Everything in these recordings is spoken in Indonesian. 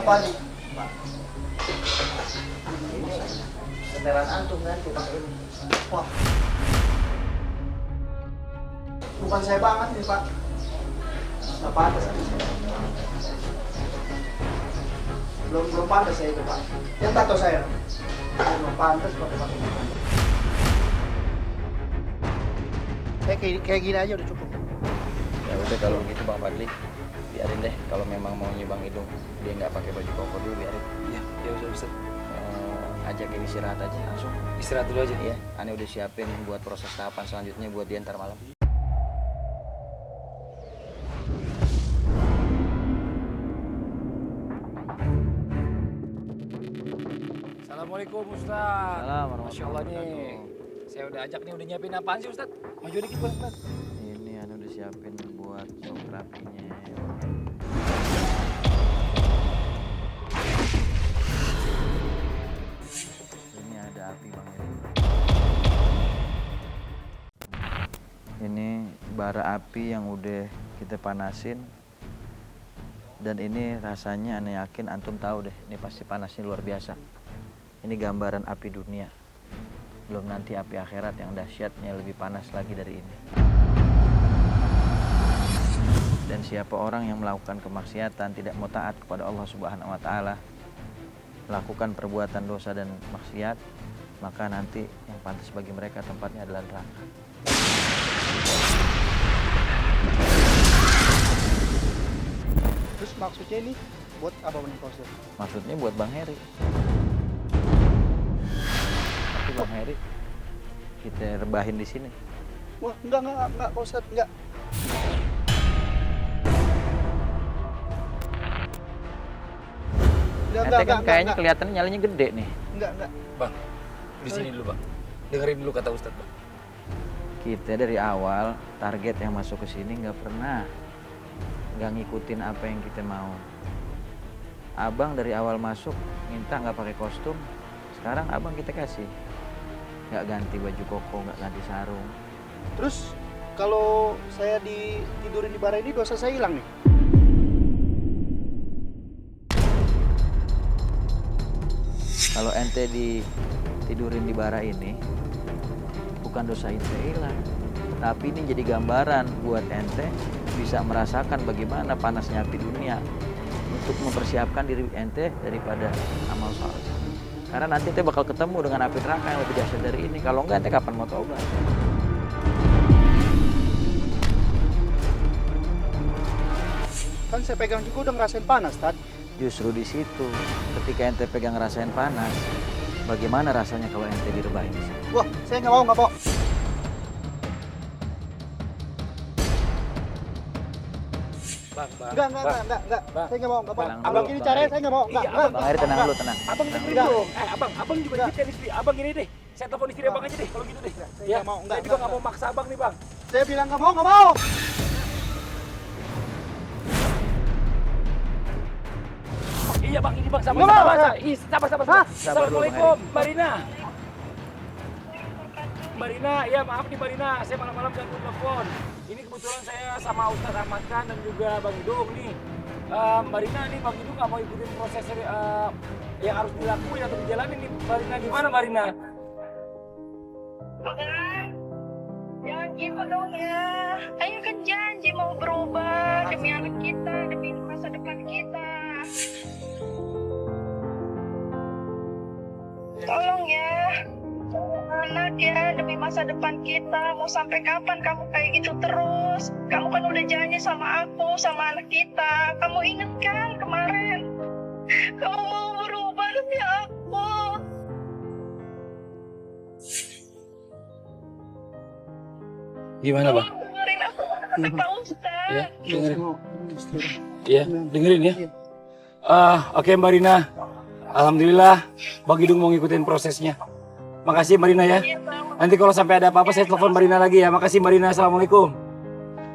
balik. Pak. Ini setelan antum kan kita pakai ini. Wah. Bukan saya banget nih Pak. Nggak pantas. Belum pantas saya itu Pak. Yang tato saya. Belum pantas Pak. Saya kayak gini aja udah cukup. Ya udah kalau gitu Bang Fadli, biarin deh. Kalau memang mau nyumbang hidung, dia nggak pakai baju koko dulu, biarin. Iya, ya udah Ustaz. Ajakin istirahat aja langsung. Istirahat dulu aja. Iya, Ane udah siapin buat proses tahapan selanjutnya buat dia ntar malam. Assalamualaikum Ustaz. Assalamualaikum. Masya Allah nih. Saya udah ajak nih, udah nyiapin apaan sih Ustaz? Maju dikit Bang Ustaz. Ini Ane udah siapin buat fotografinya. Ini ada api Bang Heri. Ini bara api yang udah kita panasin. Dan ini rasanya Ane yakin antum tahu deh, ini pasti panasnya luar biasa. Ini gambaran api dunia. Belum nanti api akhirat yang dahsyatnya lebih panas lagi dari ini. Dan siapa orang yang melakukan kemaksiatan, tidak mau taat kepada Allah Subhanahu wa taala, melakukan perbuatan dosa dan maksiat, maka nanti yang pantas bagi mereka tempatnya adalah neraka. Terus maksudnya ini buat apa nih Pak Ustaz? Maksudnya buat Bang Heri. Tapi Bang Heri kita rebahin di sini. Wah, enggak Pak Ustaz, enggak. Ente kan kayaknya kelihatannya nyalinya gede nih. Enggak. Bang, di sini dulu Bang. Dengerin dulu kata Ustaz Bang. Kita dari awal target yang masuk ke sini nggak pernah ngikutin apa yang kita mau. Abang dari awal masuk minta nggak pakai kostum, sekarang abang kita kasih. Nggak ganti baju koko, nggak ganti sarung. Terus kalau saya tidurin di bara ini dosa saya hilang nih? Kalau ente tidurin di bara ini, bukan dosa ente hilang, tapi ini jadi gambaran buat ente bisa merasakan bagaimana panasnya api dunia untuk mempersiapkan diri ente daripada amal saleh. Karena nanti ente bakal ketemu dengan api neraka yang lebih dahsyat dari ini. Kalau enggak, ente kapan mau tobat? Kan saya pegang juga udah ngerasain panas, Tad. Justru di situ, ketika ente pegang ngerasain panas, bagaimana rasanya kalau ente direbahin di sini? Wah, saya nggak mau. Bang. Enggak. Bang. Saya nggak mau. Tenang Abang dulu, gini Bang caranya Heri. saya nggak mau. Enggak. Bang Heri tenang dulu, tenang. Abang Tenang dengerin dulu. dong. Abang juga nyiapin istri. Abang gini deh. Saya telepon istri abang aja deh kalau gitu deh. Saya Ya, nggak mau, saya juga nggak mau maksa abang nih Bang. Saya bilang nggak mau. Iya Bang, ini Bang, sabar. Nggak mau. Sabar. Hah? Assalamualaikum, Mbak Rina. Mbak Rina, ya maaf nih Mbak Rina, saya malam-malam ganggu telepon. Ini kebetulan saya sama Ustaz Ahmad Khan dan juga Bang Idung nih. Mbak Rina nih, Bang Idung nggak mau ikutin proses yang harus dilakuin atau dijalanin nih. Mbak Rina, gimana Mbak Rina? Jangan gitu dong ya. Ayo kan janji mau berubah demi anak kita, demi masa depan kita. Tolong ya. Anak ya, demi masa depan kita. Mau sampai kapan kamu kayak gitu terus? Kamu kan udah janji sama aku, sama anak kita. Kamu ingat kan kemarin? Kamu mau berubah demi aku. Gimana Bang? Dengerin aku, kata Pak Ustaz. Ya, dengerin. Iya, dengerin ya. Oke Mbak Rina. Alhamdulillah Bang Idung mau ngikutin prosesnya. Makasih Mbak Rina ya. Iya, Bang. Nanti kalau sampai ada apa-apa saya telepon Mbak Rina lagi ya. Makasih Mbak Rina. Assalamualaikum.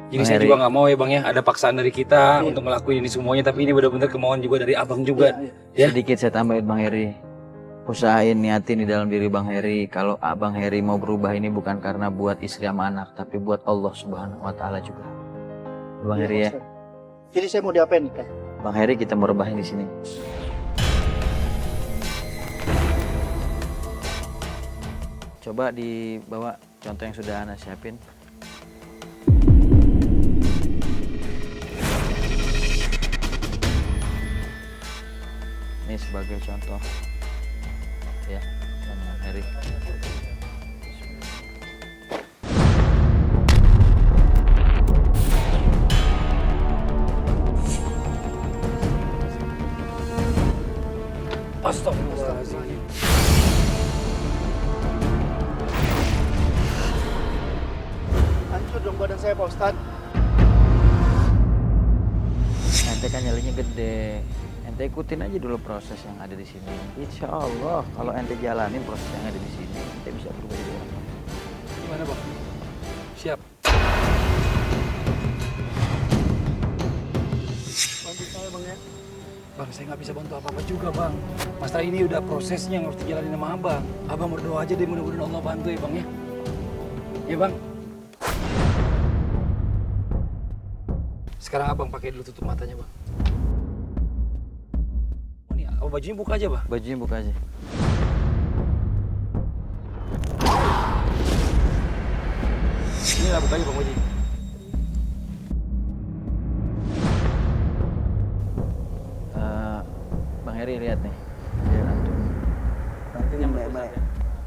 Jadi Bang saya Heri. juga nggak mau ya Bang ya. Ada paksaan dari kita untuk ngelakuin ini semuanya. Tapi ini benar-benar kemauan juga dari Abang juga. Ya. Sedikit saya tambahin Bang Heri. Usahain niatin di dalam diri Bang Heri. Kalau Abang Heri mau berubah ini bukan karena buat istri sama anak, tapi buat Allah Subhanahu wa taala juga. Bang Heri ya. Jadi saya mau diapain nih, Kak? Bang Heri kita mau rebahin di sini. Coba dibawa contoh yang sudah Ana siapin. Ini sebagai contoh ya, Bang Heri. Astagfirullahaladzim. Hancur dong badan saya Pak Ustadz. Ente kan nyalinya gede. Ente ikutin aja dulu proses yang ada di sini. Insya Allah kalau ente jalanin proses yang ada di sini, ente bisa berubah jadi orang. Gimana bang? Siap. Bantu saya Bang ya. Bang, saya nggak bisa bantu apa-apa juga bang. Masalah ini udah prosesnya yang harus dijalanin sama abang. Abang berdoa aja deh, mudah-mudahan Allah bantu ya bang ya. Ya bang. Sekarang abang pakai dulu tutup matanya bang. Oh nih, oh, bajunya buka aja bang. Bajunya buka aja. Ini lah buka aja bang bajunya. Bang Heri lihat nih. Dia antum. Nanti yang baik-baik.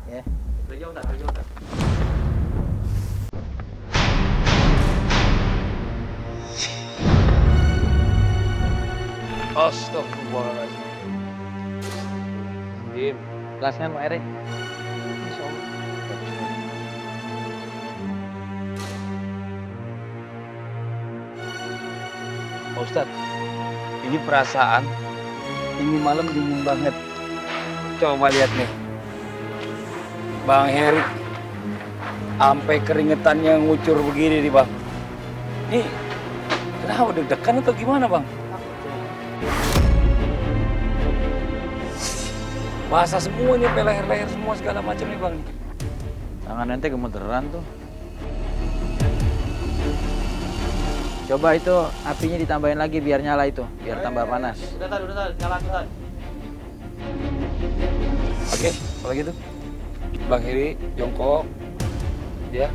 Ya. Terjauh tak, terjauh tak. Astagfirullahaladzim. Dim. Kelasnya Bang Heri. Pak Ustadz, ini perasaan ini malam dingin banget. Coba lihat nih, Bang Heri, sampai keringetannya ngucur begini nih bang. Nih, kenapa deg-degan atau gimana bang? Basah semua nih, sampai leher-leher semua segala macam nih bang. Tangan ente gemeteran tuh. Coba itu apinya ditambahin lagi biar nyala itu, biar tambah panas. Udah nyala tuh. Oke, kalau gitu, Bang Heri jongkok, ya,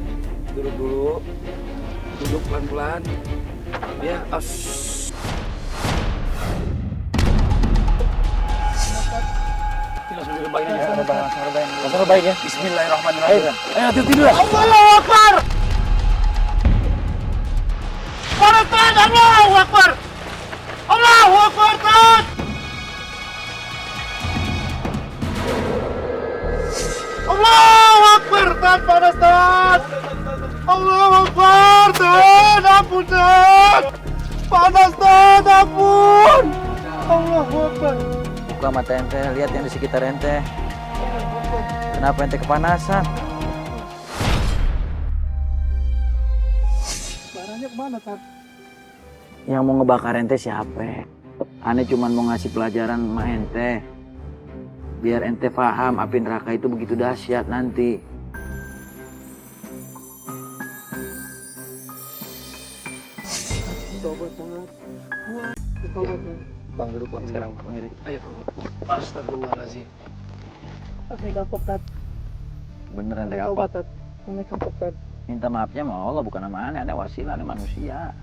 duduk dulu, duduk pelan-pelan, ya, langsung direbahin aja. Langsung rebahin ya. Bismillahirrahmanirrahim. Ayo hati-hati dulu. Allahu Akbar. Parakan Allahu Akbar. Allahu Akbar. Tat. Allahu Akbar. Tat panas Tat. Allahu Akbar. Tat ampun Tat. Panas Tat ampun. Allahu Akbar. Buka mata ente, lihat yang di sekitar ente. Kenapa ente kepanasan? Barangnya kemana Tat? Yang mau ngebakar ente siapa? Ane cuma mau ngasih pelajaran sama ente. Biar ente paham api neraka itu begitu dahsyat nanti. Tobat Tat. Tobat Tat. Bang duduk bang sekarang. Bang Heri. Ayo. Astagfirullahaladzim. Ini kapok Tat. Beneran ente Tobat kapok. Tat. Ini kapok Tat. Minta maafnya sama Allah bukan sama Ane, ada wasilah, ada manusia.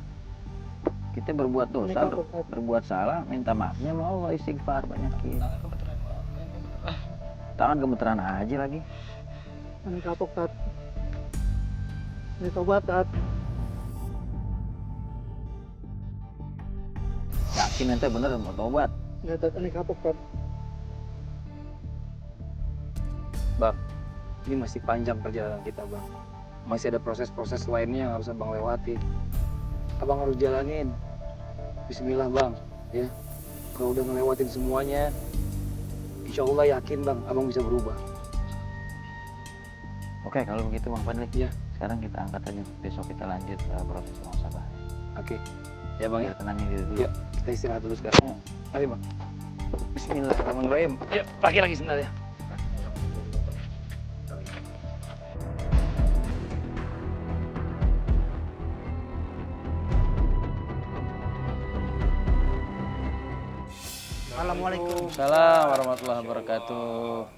Kita berbuat dosa, berbuat salah, minta maafnya sama Allah, istighfar banyakin. Tangan gemeteran aja lagi. Ini kapok Tat. Ini tobat Tat. Yakin ente bener mau tobat. Ini Tat, ini kapok Tat. Bang, ini masih panjang perjalanan kita bang. Masih ada proses-proses lainnya yang harus abang lewati. Abang harus jalanin. Bismillah bang, ya. Kalau udah ngelewatin semuanya, insya Allah yakin bang, abang bisa berubah. Oke, kalau begitu Bang Fadli. Iya. Sekarang kita angkat aja, besok kita lanjut proses muhasabah. Oke, ya bang ya. Biar tenangin diri dulu. Ya, kita istirahat dulu sekarang. Ayo bang. Bismillahirrahmanirrahim. Yuk, lagi sebentar ya. Assalamualaikum. Assalamualaikum warahmatullahi wabarakatuh.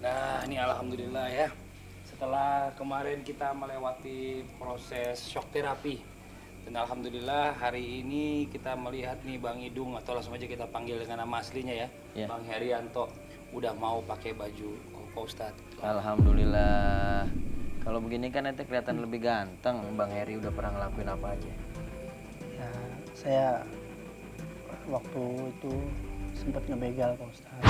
Nah, ini alhamdulillah ya. Setelah kemarin kita melewati proses shock terapi, dan alhamdulillah hari ini kita melihat nih Bang Idung, atau langsung aja kita panggil dengan nama aslinya ya, Ya. Bang Herianto, udah mau pakai baju koko Ustadz. Alhamdulillah. Kalau begini kan ente kelihatan lebih ganteng. Bang Heri udah pernah ngelakuin apa aja? Ya, saya waktu itu sempat ngebegal Pak Ustaz.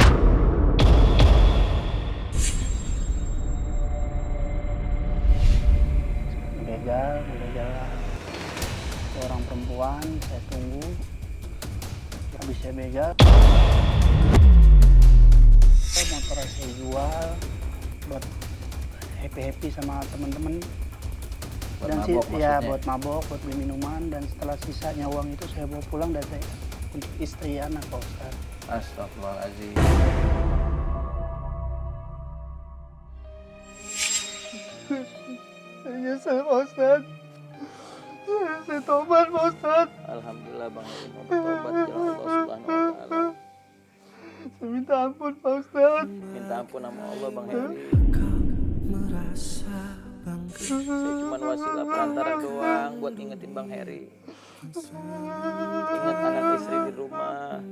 Ngebegal orang perempuan, saya tunggu. Habis saya begal, motor saya jual buat happy sama teman-teman. Buat Dan mabok ya maksudnya? buat mabok, buat beli minuman, dan setelah sisanya uang itu saya bawa pulang dan saya untuk istri anak Pak Ustaz. Astagfirullahaladzim. Saya nyesel Pak Ustaz. Saya tobat Pak Ustaz. Alhamdulillah Bang Heri mau bertobat ya Allah Subhanahu wa Ta'ala. Saya minta ampun Pak Ustaz. Minta ampun sama Allah Bang Heri. Saya cuma wasilah perantara doang buat ngingetin Bang Heri. Ingat anak istri di rumah.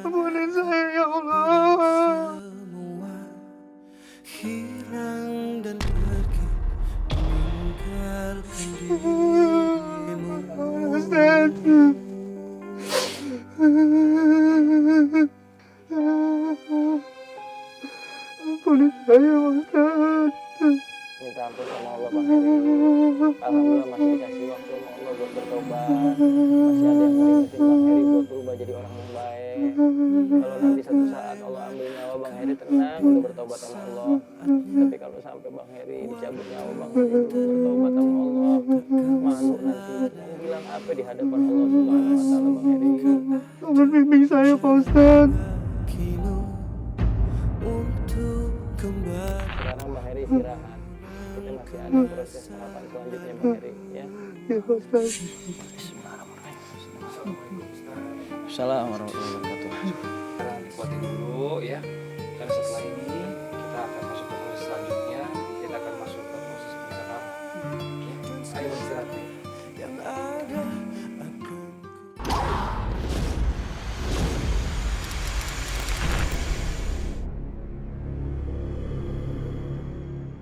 Ampunin saya ya Allah. Hilang dan pergi meninggalkan dirimu. Ustaz. Ampunin saya Pak Ustaz. Minta ampun sama Allah Bang Heri. Alhamdulillah masih dikasih waktu sama Allah buat bertobat. Masih ada yang mau ingetin Bang Heri buat berubah jadi orang yang baik. Kalau nanti satu saat Allah ambil nyawa Bang Heri, tenang udah bertobat sama Allah. Tapi kalau sampai Bang Heri dicabut nyawa Bang Heri belum bertobat sama Allah, malu nanti mau bilang apa di hadapan Allah Subhanahu wa Ta'ala Bang Heri. Tolong bimbing saya Pak Ustaz. Bagimu untuk kembali. Sekarang Bang Heri istirahat. Kita masih ada proses tahapan selanjutnya Bang Heri ya. Ya Pak Ustaz. Assalamualaikum warahmatullahi wabarakatuh. Sekarang dikuatin dulu ya, karena setelah ini kita akan masuk ke proses selanjutnya. Kita akan masuk ke proses pemisahan. Ya, ayo istirahat nih. Yang ada akan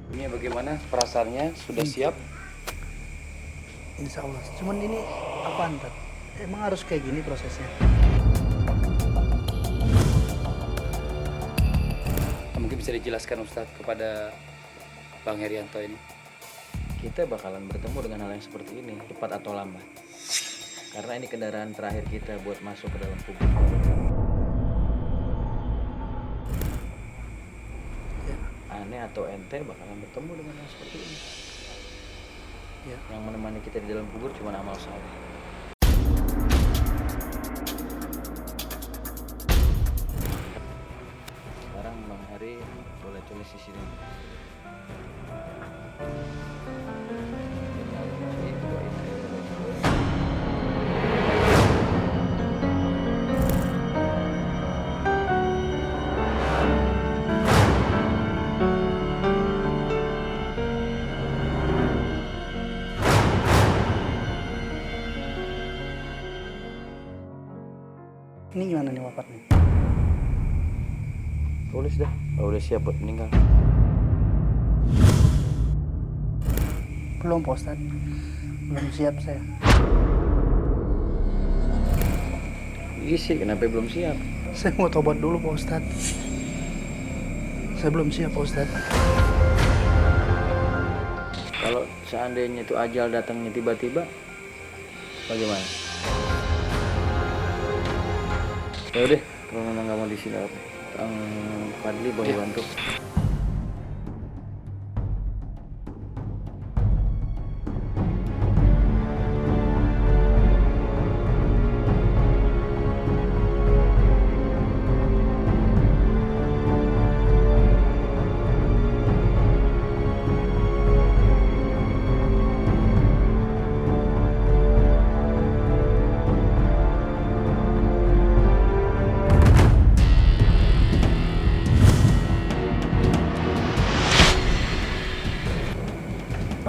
Ini bagaimana perasaannya? Sudah siap? Insya Allah. Cuman ini apaan Tat? Emang harus kayak gini prosesnya? Mungkin bisa dijelaskan Ustadz kepada Bang Herianto ini. Kita bakalan bertemu dengan hal yang seperti ini, cepat atau lambat. Karena ini kendaraan terakhir kita buat masuk ke dalam kubur. Ya. Aneh atau ente bakalan bertemu dengan hal seperti ini. Ya. Yang menemani kita di dalam kubur cuma amal saleh. Sekarang Bang Heri boleh tulis di sini. Ini gimana nih wafatnya? Tulis dah, kalau udah siap buat meninggal. Belum Pak Ustaz. Belum siap saya. Isi, kenapa belum siap? Saya mau tobat dulu Pak Ustaz. Saya belum siap Pak Ustaz. Kalau seandainya itu ajal datangnya tiba-tiba, bagaimana? Ya udah, kalau memang nggak mau di sini, Kang Fadli boleh bantu.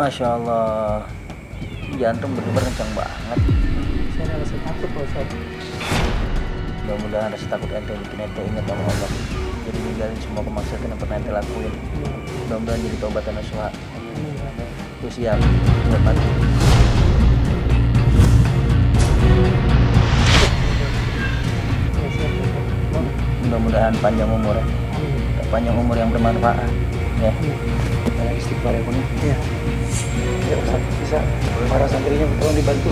Masya Allah, jantung berdebar kencang banget. Saya ada rasa takut Pak Ustadz. Mudah-mudahan rasa takut ente bikin ente ingat sama Allah. Jadi ninggalin semua kemaksiatan yang pernah ente lakuin. Mudah-mudahan jadi taubatan nasuha. Lu siap buat mati. Mudah-mudahan panjang umur ya. Panjang umur yang bermanfaat ya. Banyak istighfar ya Bang. Iya. Ya Ustadz, bisa para santrinya tolong dibantu.